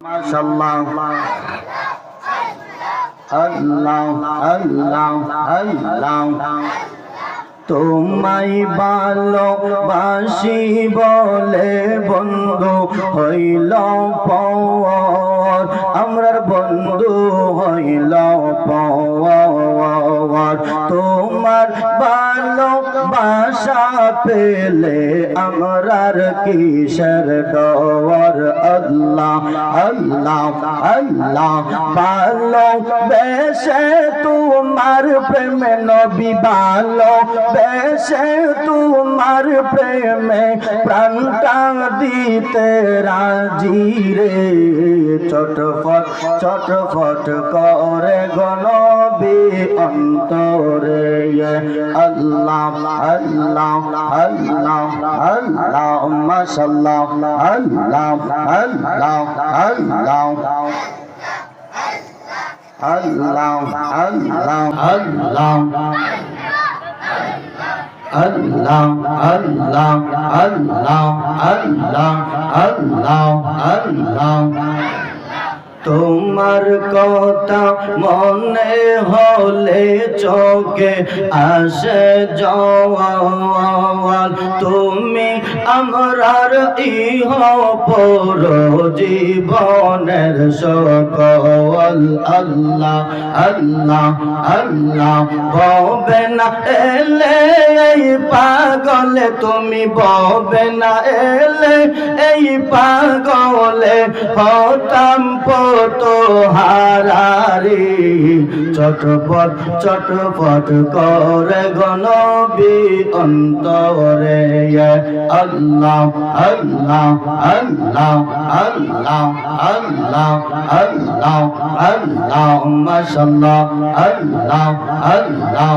মাশাআল্লাহ আল্লাহ আল্লাহ আল্লাহ তোমায় ভালোবাসি বলে বন্ধু হইল পর আমরার বন্ধু হইল পর তোমার ভালোবাসা পেলে আমরার কিসের ডর আল্লাহ আল্লাহ আল্লাহ ভালোবেসে তোমার প্রেমে নবী ভালোবেসে তোমার প্রেমে প্রাণটা দিতে রাজি রে চটফট চটফট করে গনবী অন্তরে আল্লাহ আল্লাহ আল্লাহ আল্লাহ মাশাআল্লাহ আল্লাহ আল্লাহ আল্লাহ আল্লাহ আল্লাহ আল্লাহ Allah Allah Allah Allah Allah Allah তোমার কথা মনে হলে চোখে আসে জওয়াল তুমি আমরার ইহ পর জীবনের সকল আল্লাহ আল্লাহ আল্লাহ ববে না এলে এই পাগলে তুমি ববে না এলে এই পাগলে হতাম তো হারারি চটপট চটপট করে গনবী অন্তরে আল্লাহ আল্লাহ আল্লাহ আল্লাহ আল্লাহ আল্লাহ আল্লাহ মাশাআল্লাহ আল্লাহ আল্লাহ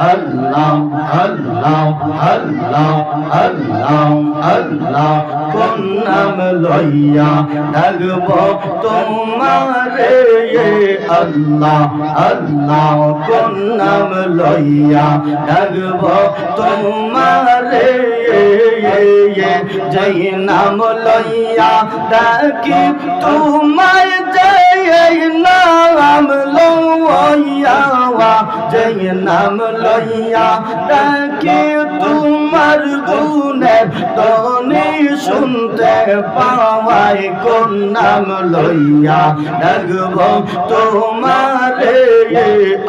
আল্লাহ আল্লাহ আল্লাহ আল্লাহ আল্লাহ কোন নাম লইয়া ডাকব তোমারে আল্লাহ আল্লাহ কোন নাম লইয়া ডাকব তোমারে যেই নাম লইয়া ডাকি তোমায় যেই নাম লইয়া যেই নাম লইয়া ডাকি তোমার গুণের ধ্বনি শুনতে পাওয়াই কোন নাম লইয়া ডাকব তোমারে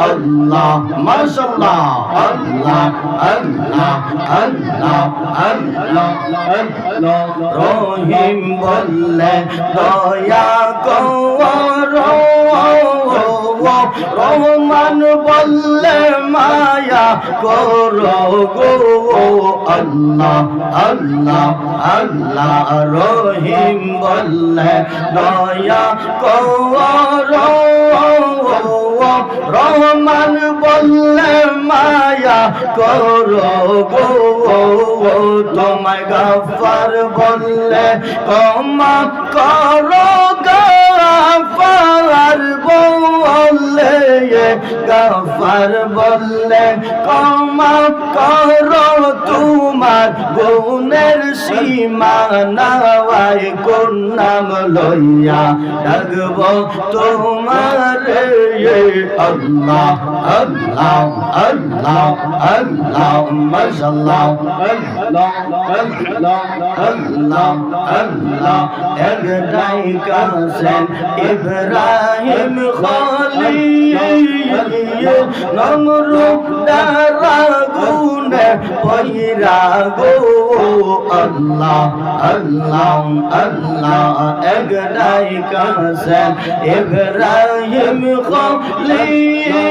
আল্লাহ মাশাআল্লাহ আল্লাহ আল্লাহ আল্লাহ আল্লাহ আল্লাহ রহিম বললে দয়া কর রহমান বললে মায়া করো গো আল্লাহ আল্লাহ আল্লাহ রহিম বললে দয়া করো রহমান বললে মায়া করো গো তোমায় গফফার বললে ক্ষমা করো গফফার বললে গফফার বললে ক্ষমা করো তোমার গুণের সীমা নাই কোন নাম লইয়া ডাকব তোমারে আল্লাহ আল্লাহ আল্লাহ আল্লাহ মাশাআল্লাহ আল্লাহ আল্লাহ আল্লাহ আল্লাহ একটাই কাসেন ইব্রাহিম খলিল নমরুদ দারাগুনে পয়রা গো আল্লাহ আল্লাহ আল্লাহ একটাই কাসেন ইব্রাহিম খলিল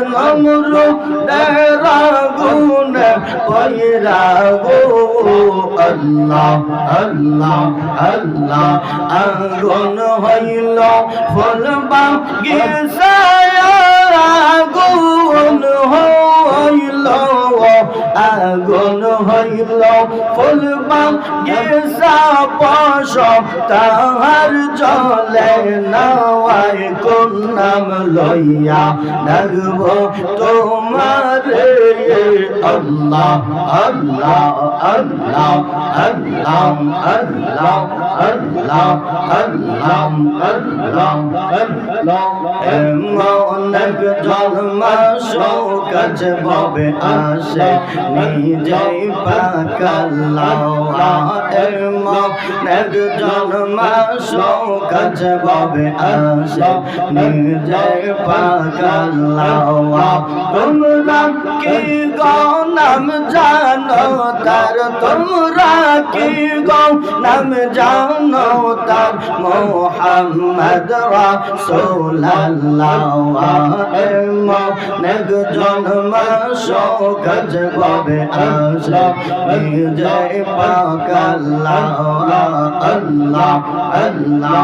নমরুদ দারাগুনে পয়রা গো আল্লাহ আল্লাহ আল্লাহ আগুন হইল ফল বাগিচায় আগুন হইল আগুন হইল ফুলবা গেসা পশম তাহার জলে নাওয়ায় কোন নাম লইয়া ডাকব তোমার আল্লাহ আল্লাহ আল্লাহ আল্লাহ আল্লাহ আল্লাহ আল্লাহ আল্লাহ আল্লাহ অনেক জন্মাস কাছে ভবে আসে নিজেই পাকাল্লাহ অনেক জন্মাস কাছে ভবে আসে নিজেই পাকাল্লাহ তোমরা কি নাম জানো তার তোমরা কি নাম জানো তার মোহাম্মদ রাসূলুল্লাহ নেক জন্মাস কাজ পাবে আসে নিজে পাক আল্লাহ আল্লাহ আল্লাহ